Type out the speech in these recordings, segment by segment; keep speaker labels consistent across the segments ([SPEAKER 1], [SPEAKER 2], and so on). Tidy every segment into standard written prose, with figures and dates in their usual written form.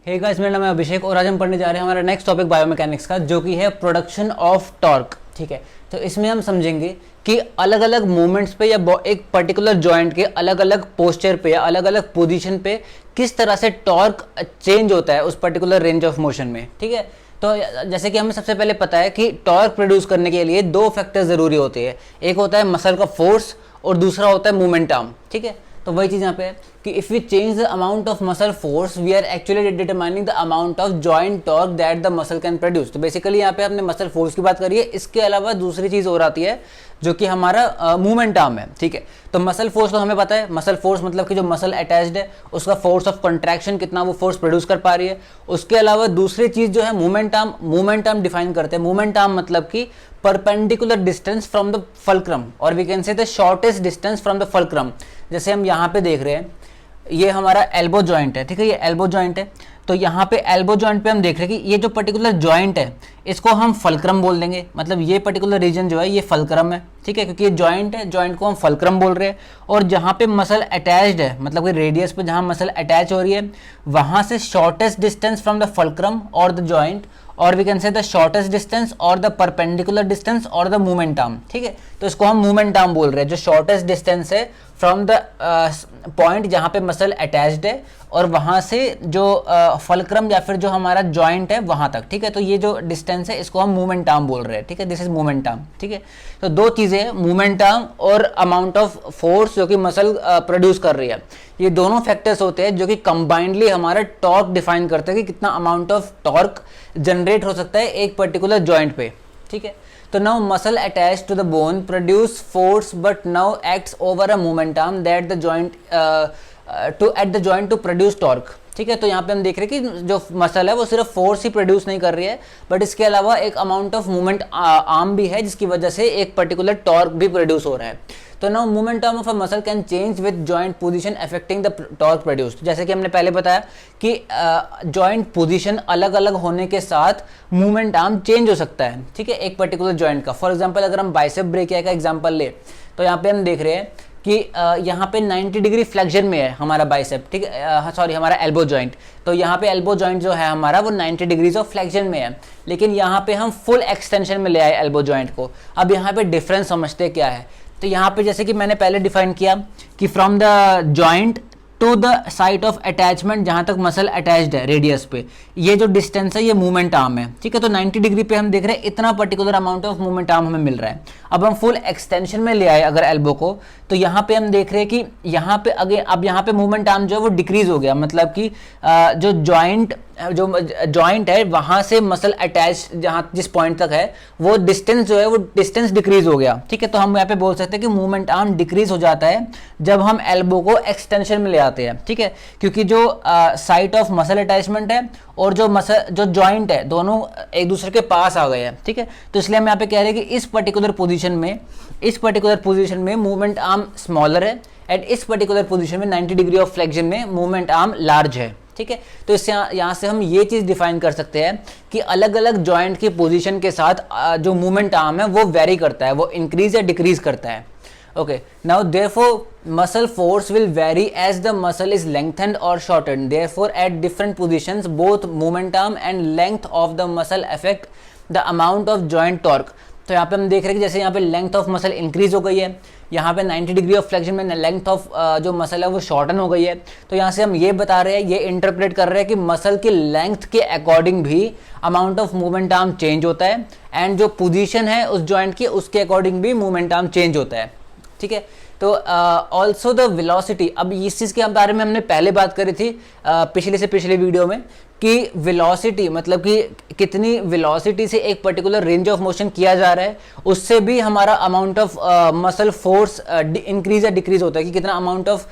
[SPEAKER 1] Hey guys, मेरा नाम है अभिषेक और आज हम पढ़ने जा रहे हैं हमारा नेक्स्ट टॉपिक बायोमैकेनिक्स का, जो कि है प्रोडक्शन ऑफ टॉर्क। ठीक है, तो इसमें हम समझेंगे कि अलग अलग मूवमेंट्स पे या एक पर्टिकुलर जॉइंट के अलग अलग पोस्चर पे या अलग अलग पोजीशन पे किस तरह से टॉर्क चेंज होता है उस पर्टिकुलर रेंज ऑफ मोशन में। ठीक है, तो जैसे कि हमें सबसे पहले पता है कि टॉर्क प्रोड्यूस करने के लिए दो फैक्टर ज़रूरी होते हैं, एक होता है मसल का फोर्स और दूसरा होता है मोमेंट आर्म। ठीक है, तो वही चीज़ यहाँ पे है कि if we change the amount of muscle force we are actually determining the amount of joint torque that the muscle can produce. तो बेसिकली यहाँ पे हमने मसल फोर्स की बात करी है, इसके अलावा दूसरी चीज़ और आती है जो कि हमारा मूवमेंट आर्म है। ठीक है, तो मसल फोर्स तो हमें पता है, मसल फोर्स मतलब कि जो मसल अटैच्ड है उसका फोर्स ऑफ कंट्रैक्शन कितना वो फोर्स प्रोड्यूस कर पा रही है। उसके अलावा दूसरी चीज़ जो है मूवमेंट आर्म डिफाइन करते हैं। मूवमेंट आर्म मतलब कि perpendicular distance from the fulcrum और we can say the shortest distance from the fulcrum. जैसे हम यहाँ पे देख रहे हैं, ये हमारा एल्बो जॉइंट है। ठीक है, ये एल्बो जॉइंट है, तो यहाँ पे एल्बो जॉइंट पे हम देख रहे हैं कि ये जो पर्टिकुलर जॉइंट है इसको हम फल्क्रम बोल देंगे, मतलब ये पर्टिकुलर रीजन जो है ये फल्क्रम है। ठीक है, क्योंकि ये जॉइंट है, जॉइंट को हम फल्क्रम बोल रहे हैं। और जहाँ पे मसल अटैच्ड है, मतलब कि रेडियस पे जहाँ मसल अटैच हो रही है वहाँ से shortest distance from the fulcrum और द जॉइंट, और we can say the shortest distance और द परपेंडिकुलर डिस्टेंस और द मूवमेंट आर्म। ठीक है, तो इसको हम मूवमेंट आर्म बोल रहे हैं, जो शॉर्टेस्ट डिस्टेंस है फ्रॉम द पॉइंट जहाँ पे मसल अटैच्ड है और वहाँ से जो फल्क्रम या फिर जो हमारा जॉइंट है वहाँ तक। ठीक है, तो ये जो डिस्टेंस है इसको हम मूवमेंट आर्म बोल रहे हैं। ठीक है, दिस इज मूवमेंट आर्म। ठीक है, तो दो चीज़ें हैं, मूवमेंट आर्म और अमाउंट ऑफ फोर्स जो कि मसल प्रोड्यूस कर रही है। ये दोनों फैक्टर्स होते हैं जो कि कंबाइंडली हमारा टॉर्क डिफाइन करते हैं कि कितना अमाउंट ऑफ टॉर्क जनरेट हो सकता है एक पर्टिकुलर जॉइंट पे। ठीक है, तो now muscle attach to the bone produce force but now acts over a moment arm that the joint to produce torque. ठीक है, तो यहाँ पे हम देख रहे हैं कि जो मसल है वो सिर्फ फोर्स ही प्रोड्यूस नहीं कर रही है, बट इसके अलावा एक अमाउंट ऑफ मूवमेंट आर्म भी है जिसकी वजह से एक पर्टिकुलर टॉर्क भी प्रोड्यूस हो रहा है। तो now movement arm of a muscle can change with joint position affecting the torque produced. जैसे कि हमने पहले बताया कि जॉइंट पोजीशन अलग अलग होने के साथ मूवमेंट आर्म चेंज हो सकता है। ठीक है, एक पर्टिकुलर जॉइंट का। फॉर एग्जांपल अगर हम बाइसेप ब्रेकिया का एग्जांपल ले तो यहाँ पे हम देख रहे हैं कि यहाँ पे 90 डिग्री फ्लेक्शन में है हमारा बाइसेप। ठीक है, सॉरी, हमारा एल्बो जॉइंट। तो यहाँ पे एल्बो जॉइंट जो है हमारा वो 90 डिग्रीज ऑफ फ्लेक्शन में है, लेकिन यहाँ पे हम फुल एक्सटेंशन में ले आए एल्बो जॉइंट को। अब यहाँ पे डिफरेंस समझते क्या है, तो यहाँ पे जैसे कि मैंने पहले डिफाइन किया कि from the joint to the site of attachment जहाँ तक मसल अटैच्ड है रेडियस पे, ये जो डिस्टेंस है ये मूवमेंट आर्म है। ठीक है, तो 90 डिग्री पे हम देख रहे हैं इतना particular amount of movement arm हमें मिल रहा है। अब हम फुल एक्सटेंशन में ले आए अगर एल्बो को, तो यहाँ पे हम देख रहे हैं कि यहाँ पे अब यहाँ पे मूवमेंट आर्म जो है वो डिक्रीज हो गया, मतलब कि जो जॉइंट है वहाँ से मसल अटैच जहाँ जिस पॉइंट तक है वो डिस्टेंस जो है वो डिस्टेंस डिक्रीज हो गया। ठीक है, तो हम यहाँ पे बोल सकते हैं कि मूवमेंट आर्म डिक्रीज हो जाता है जब हम एल्बो को एक्सटेंशन में ले आते हैं। ठीक है, क्योंकि जो साइट ऑफ मसल अटैचमेंट है और जो जॉइंट है दोनों एक दूसरे के पास आ गए हैं। ठीक है, तो इसलिए हम यहाँ पे कह रहे हैं कि इस पर्टिकुलर पोजीशन में मूवमेंट आर्म स्मॉलर है एंड इस पर्टिकुलर पोजीशन में 90 डिग्री ऑफ फ्लेक्शन में मूवमेंट आर्म लार्ज है। ठीक है, तो इससे यहाँ से हम ये चीज़ डिफाइन कर सकते हैं कि अलग अलग जॉइंट की पोजीशन के साथ जो मूवमेंट आर्म है वो वेरी करता है, वो इंक्रीज या डिक्रीज करता है। Okay, now therefore muscle force will vary as the muscle is lengthened or shortened. Therefore at different positions both movement arm and length of the muscle affect the amount of joint torque. तो यहाँ पे हम देख रहे हैं कि जैसे यहाँ पे लेंथ ऑफ मसल इंक्रीज हो गई है, यहाँ पे 90 डिग्री ऑफ फ्लेक्शन में लेंथ ऑफ जो मसल है वो शॉर्टन हो गई है। तो यहाँ से हम ये बता रहे हैं, ये इंटरप्रेट कर रहे हैं कि मसल की लेंथ के अकॉर्डिंग भी amount of movement arm change होता है एंड जो पोजीशन है उस जॉइंट की उसके अकॉर्डिंग भी मूवमेंट आर्म चेंज होता है। ठीक है, तो ऑल्सो द वेलोसिटी, अब इस चीज़ के बारे में हमने पहले बात करी थी पिछले वीडियो में कि वेलोसिटी मतलब कि कितनी वेलोसिटी से एक पर्टिकुलर रेंज ऑफ मोशन किया जा रहा है, उससे भी हमारा amount of muscle force increase या डिक्रीज होता है कि कितना अमाउंट ऑफ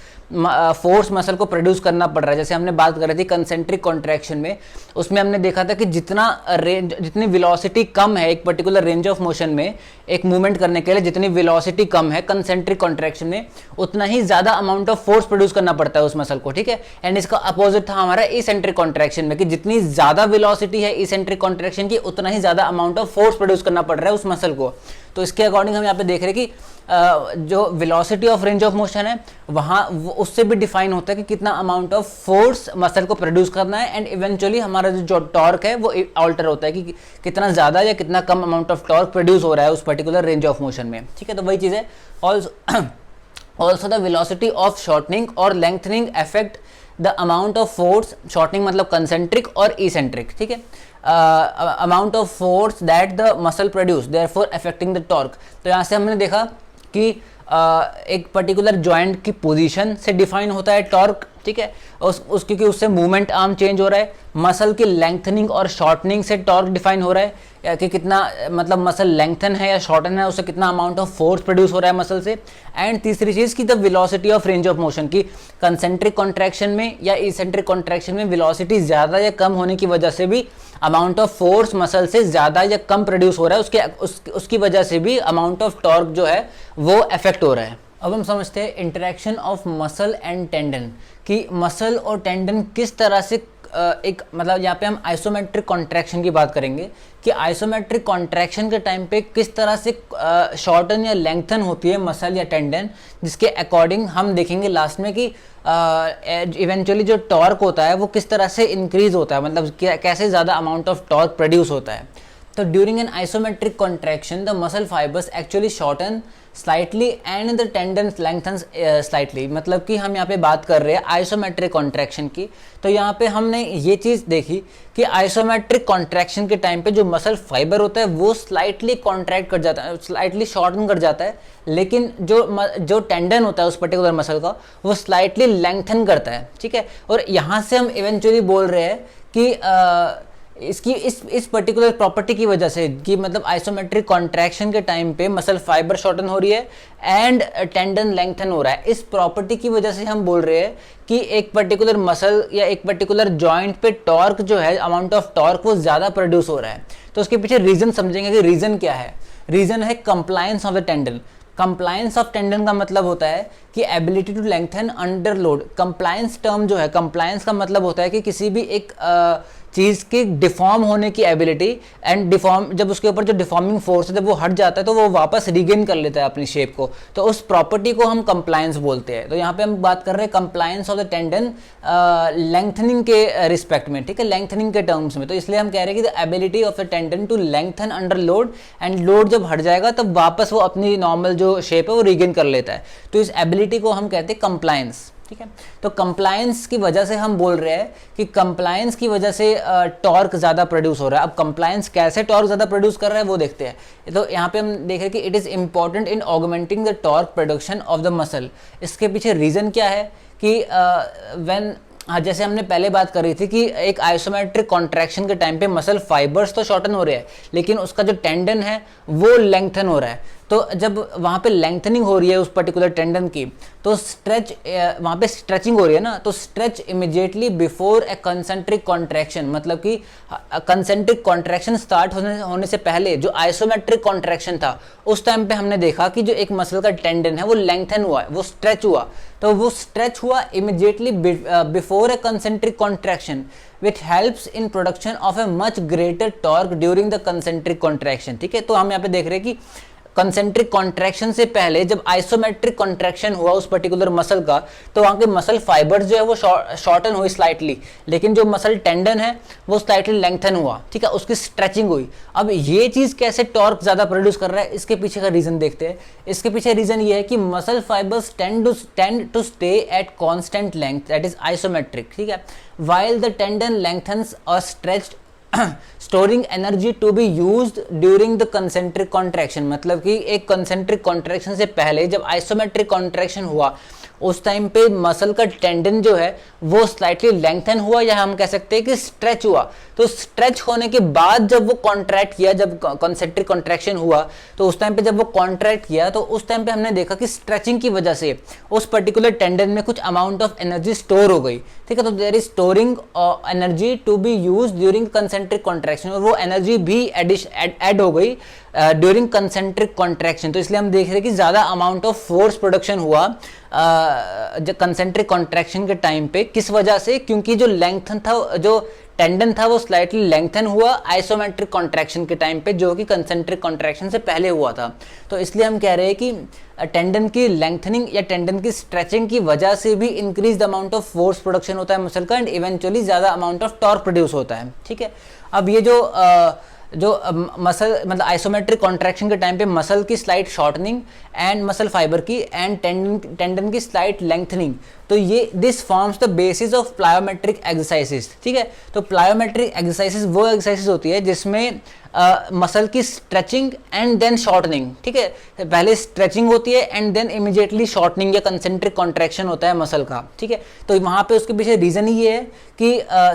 [SPEAKER 1] फोर्स मसल को प्रोड्यूस करना पड़ रहा है। जैसे हमने बात कर रही थी कंसेंट्रिक कॉन्ट्रैक्शन में, उसमें हमने देखा था कि जितनी वेलोसिटी कम है एक पर्टिकुलर रेंज ऑफ मोशन में एक मूवमेंट करने के लिए, जितनी वेलोसिटी कम है कंसेंट्रिक कॉन्ट्रैक्शन में, उतना ही ज्यादा अमाउंट ऑफ फोर्स प्रोड्यूस करना पड़ता है उस मसल को। ठीक है, एंड इसका अपोजिट था हमारा इसेंट्रिक कॉन्ट्रैक्शन में कि जितनी ज़्यादा वेलोसिटी है इसेंट्रिक कॉन्ट्रैक्शन की, उतना ही ज़्यादा अमाउंट ऑफ फोर्स प्रोड्यूस करना पड़ रहा है उस मसल को। तो इसके अकॉर्डिंग हम यहाँ पे देख रहे हैं कि जो velocity of range of motion है वहाँ उससे भी डिफाइन होता है कि कितना अमाउंट ऑफ फोर्स मसल को प्रोड्यूस करना है, एंड इवेंचुअली हमारा जो टॉर्क है वो ऑल्टर होता है कि कितना ज़्यादा या कितना कम अमाउंट ऑफ टॉर्क प्रोड्यूस हो रहा है उस पर्टिकुलर रेंज ऑफ मोशन में। ठीक है, तो वही चीज़ है। Also the velocity of shortening और lengthening affect the amount of force, shortening मतलब कंसेंट्रिक और इसेंट्रिक, ठीक है, amount of force that the muscle produce therefore affecting the torque. तो यहाँ से हमने देखा कि एक पर्टिकुलर जॉइंट की पोजीशन से डिफाइन होता है टॉर्क, ठीक है, क्योंकि उससे मूवमेंट आर्म चेंज हो रहा है। मसल की लेंथनिंग और शॉर्टनिंग से टॉर्क डिफाइन हो रहा है, या कि कितना मतलब मसल लेंथन है या शॉर्टन है, उससे कितना अमाउंट ऑफ फोर्स प्रोड्यूस हो रहा है मसल से। एंड तीसरी चीज़ की the velocity of range of motion की कंसेंट्रिक कॉन्ट्रैक्शन में या इसेंट्रिक कॉन्ट्रैक्शन में वेलोसिटी ज़्यादा या कम होने की वजह से भी अमाउंट ऑफ फोर्स मसल से ज़्यादा या कम प्रोड्यूस हो रहा है, उसकी वजह से भी अमाउंट ऑफ टॉर्क जो है वो अफेक्ट हो रहा है। अब हम समझते हैं interaction of muscle and tendon, कि मसल और टेंडन किस तरह से एक मतलब यहाँ पे हम आइसोमेट्रिक कॉन्ट्रैक्शन की बात करेंगे कि आइसोमेट्रिक कॉन्ट्रैक्शन के टाइम पे किस तरह से शॉर्टन या लेंथन होती है मसल या टेंडन, जिसके अकॉर्डिंग हम देखेंगे लास्ट में कि इवेंचुअली जो टॉर्क होता है वो किस तरह से इंक्रीज होता है, मतलब कैसे ज़्यादा अमाउंट ऑफ टॉर्क प्रोड्यूस होता है। तो during an isometric contraction the muscle fibres actually shorten slightly and the tendon lengthens slightly, मतलब कि हम यहाँ पे बात कर रहे हैं आइसोमेट्रिक कॉन्ट्रैक्शन की। तो यहाँ पे हमने ये चीज़ देखी कि आइसोमेट्रिक कॉन्ट्रैक्शन के टाइम पे जो मसल फाइबर होता है वो स्लाइटली कॉन्ट्रैक्ट कर जाता है, स्लाइटली शॉर्टन कर जाता है, लेकिन जो टेंडन होता है उस पर्टिकुलर मसल का वो स्लाइटली लेंथन करता है, ठीक है। और यहाँ से हम इवेंचुअली बोल रहे हैं कि इसकी इस पर्टिकुलर प्रॉपर्टी की वजह से कि मतलब आइसोमेट्रिक कॉन्ट्रैक्शन के टाइम पे मसल फाइबर शॉर्टन हो रही है एंड टेंडन लेंथन हो रहा है, इस प्रॉपर्टी की वजह से हम बोल रहे हैं कि एक पर्टिकुलर मसल या एक पर्टिकुलर जॉइंट पे टॉर्क जो है, अमाउंट ऑफ टॉर्क वो ज़्यादा प्रोड्यूस हो रहा है। तो उसके पीछे रीज़न समझेंगे कि रीज़न क्या है। रीज़न है compliance of the tendon. Compliance of tendon का मतलब होता है कि ability to lengthen under load. Compliance term जो है, कंप्लायंस का मतलब होता है कि किसी भी एक चीज़ की डिफॉर्म होने की एबिलिटी, एंड डिफॉर्म जब उसके ऊपर जो डिफॉर्मिंग फोर्स है जब वो हट जाता है तो वो वापस रिगेन कर लेता है अपनी शेप को, तो उस प्रॉपर्टी को हम कंप्लायंस बोलते हैं। तो यहाँ पे हम बात कर रहे हैं compliance of the tendon lengthening के रिस्पेक्ट में, ठीक है, लेंथनिंग के टर्म्स में। तो इसलिए हम कह रहे हैं कि the ability of the tendon to lengthen under load, and load जब हट जाएगा तब वापस वो अपनी नॉर्मल जो शेप है वो रिगेन कर लेता है। तो इस एबिलिटी को हम कहते हैं कंप्लायंस, ठीक है। तो कंप्लायंस की वजह से हम बोल रहे हैं कि कंप्लायंस की वजह से टॉर्क ज़्यादा प्रोड्यूस हो रहा है। अब कंप्लायंस कैसे टॉर्क ज़्यादा प्रोड्यूस कर रहा है वो देखते हैं। तो यहाँ पे हम देख रहे हैं कि it is important in augmenting the torque production of the muscle. इसके पीछे रीज़न क्या है कि जैसे हमने पहले बात करी थी कि एक आइसोमेट्रिक कॉन्ट्रैक्शन के टाइम पे मसल फाइबर्स तो शॉर्टन हो रहे हैं, लेकिन उसका जो टेंडन है वो लेंथन हो रहा है। तो जब वहाँ पे लेंथनिंग हो रही है उस पर्टिकुलर टेंडन की, तो स्ट्रेच वहाँ पे स्ट्रेचिंग हो रही है ना, तो stretch immediately before A concentric contraction, मतलब कि कंसेंट्रिक कॉन्ट्रैक्शन स्टार्ट होने से पहले जो आइसोमेट्रिक कॉन्ट्रैक्शन था उस टाइम पे हमने देखा कि जो एक मसल का टेंडन है वो लेंथन हुआ, वो स्ट्रेच हुआ। तो वो स्ट्रेच हुआ immediately before A concentric contraction which helps in production of a much greater torque during the concentric contraction, ठीक है। तो हम यहाँ पे देख रहे हैं कि कंसेंट्रिक कॉन्ट्रैक्शन से पहले जब आइसोमेट्रिक कॉन्ट्रैक्शन हुआ उस पर्टिकुलर मसल का, तो वहाँ के मसल फाइबर्स जो है वो शॉर्टन हुई स्लाइटली, लेकिन जो मसल टेंडन है वो स्लाइटली लेंथन हुआ, ठीक है, उसकी स्ट्रेचिंग हुई। अब ये चीज़ कैसे टॉर्क ज़्यादा प्रोड्यूस कर रहा है, इसके पीछे का रीज़न देखते हैं। इसके पीछे रीज़न ये है कि muscle fibres tend to stay at constant length, that is isometric, ठीक है, while the tendon lengthens or stretched storing energy to be used during the concentric contraction। मतलब कि एक concentric contraction से पहले जब isometric contraction हुआ उस टाइम पे मसल का टेंडन जो है वो स्लाइटली लेंथन हुआ, या हम कह सकते हैं कि स्ट्रेच हुआ। तो स्ट्रेच होने के बाद जब वो कॉन्ट्रैक्ट किया, जब कंसेंट्रिक कॉन्ट्रैक्शन हुआ, तो उस टाइम पे जब वो कॉन्ट्रैक्ट किया तो उस टाइम पे हमने देखा कि स्ट्रेचिंग की वजह से उस पर्टिकुलर टेंडन में कुछ अमाउंट ऑफ एनर्जी स्टोर हो गई, ठीक है। तो there is storing energy to be use during concentric contraction, और वो एनर्जी भी एड हो गई ड्यूरिंग कंसेंट्रिक कॉन्ट्रैक्शन। तो इसलिए हम देख रहे हैं कि ज़्यादा अमाउंट ऑफ फोर्स प्रोडक्शन हुआ कंसेंट्रिक कॉन्ट्रैक्शन के टाइम पे। किस वजह से? क्योंकि जो लेंथ था, जो टेंडन था वो स्लाइटली लेंथन हुआ आइसोमेट्रिक कॉन्ट्रैक्शन के टाइम पे, जो कि कंसेंट्रिक कॉन्ट्रैक्शन से पहले हुआ था। तो इसलिए हम कह रहे हैं कि टेंडन की लेंथनिंग या टेंडन की स्ट्रेचिंग की वजह से भी increase the amount of force production होता है मसल का, एंड इवेंचुअली ज़्यादा अमाउंट ऑफ टॉर्क प्रोड्यूस होता है। ठीक है, अब ये जो मसल मतलब आइसोमेट्रिक कॉन्ट्रैक्शन के टाइम पे मसल की slight shortening and muscle fibre की एंड टेंडन की स्लाइट लेंथनिंग, तो ये this forms the basis of plyometric exercises. ठीक है, तो प्लायोमेट्रिक एक्सरसाइजेस वो एक्सरसाइजेस होती है जिसमें मसल की स्ट्रेचिंग एंड देन शॉर्टनिंग। ठीक है, पहले स्ट्रेचिंग होती है एंड देन इमीडिएटली शॉर्टनिंग या कंसेंट्रिक कॉन्ट्रैक्शन होता है मसल का। ठीक है, तो वहाँ पे उसके पीछे रीज़न ही ये है कि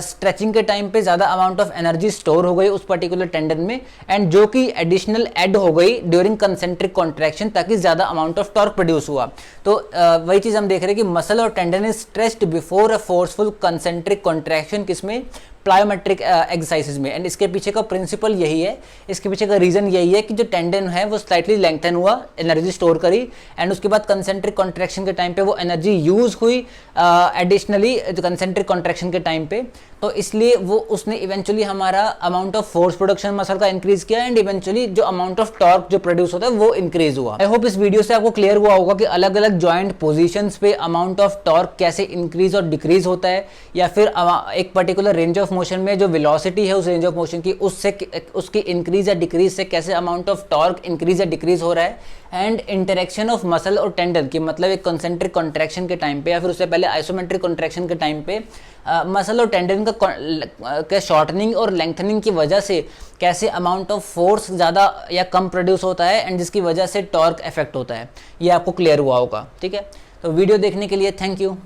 [SPEAKER 1] स्ट्रेचिंग के टाइम पे ज़्यादा अमाउंट ऑफ एनर्जी स्टोर हो गई उस पर्टिकुलर टेंडन में, एंड जो कि एडिशनल ऐड हो गई ड्यूरिंग कंसेंट्रिक कॉन्ट्रैक्शन, ताकि ज़्यादा अमाउंट ऑफ टॉर्क प्रोड्यूस हुआ। तो वही चीज़ हम देख रहे हैं कि मसल और tendon is stretched before a forceful concentric contraction, किसमें, प्लायोमेट्रिक एक्सरसाइजेज में। एंड इसके पीछे का प्रिंसिपल यही है, इसके पीछे का रीजन यही है कि जो टेंडन है वो स्लाइटली लेंथन हुआ, एनर्जी स्टोर करी, एंड उसके बाद कंसेंट्रिक कॉन्ट्रैक्शन के टाइम पे वो एनर्जी यूज हुई एडिशनली कंसेंट्रिक कॉन्ट्रैक्शन के टाइम पे। तो इसलिए वो उसने इवेंचुअली हमारा amount of force production muscle का इंक्रीज किया, एंड इवेंचुअली जो अमाउंट ऑफ टॉर्क जो प्रोड्यूस होता है वो इंक्रीज हुआ। आई होप इस वीडियो से आपको क्लियर हुआ होगा कि अलग अलग जॉइंट पोजीशंस पे अमाउंट ऑफ टॉर्क कैसे इंक्रीज और डिक्रीज होता है, या फिर एक पर्टिकुलर रेंज ऑफ मोशन में जो वेलोसिटी है उस रेंज ऑफ मोशन की उसकी इंक्रीज या डिक्रीज से कैसे अमाउंट ऑफ टॉर्क इंक्रीज या डिक्रीज हो रहा है, एंड इंटरेक्शन ऑफ मसल और टेंडन की, मतलब एक कंसेंट्रिक कॉन्ट्रैक्शन के टाइम पे या फिर उससे पहले आइसोमेट्रिक कॉन्ट्रैक्शन के टाइम पे मसल और टेंडन का शॉर्टनिंग और लेंथनिंग की वजह से कैसे अमाउंट ऑफ फोर्स ज़्यादा या कम प्रोड्यूस होता है, एंड जिसकी वजह से टॉर्क इफेक्ट होता है। ये आपको क्लियर हुआ होगा। ठीक है, तो वीडियो देखने के लिए थैंक यू।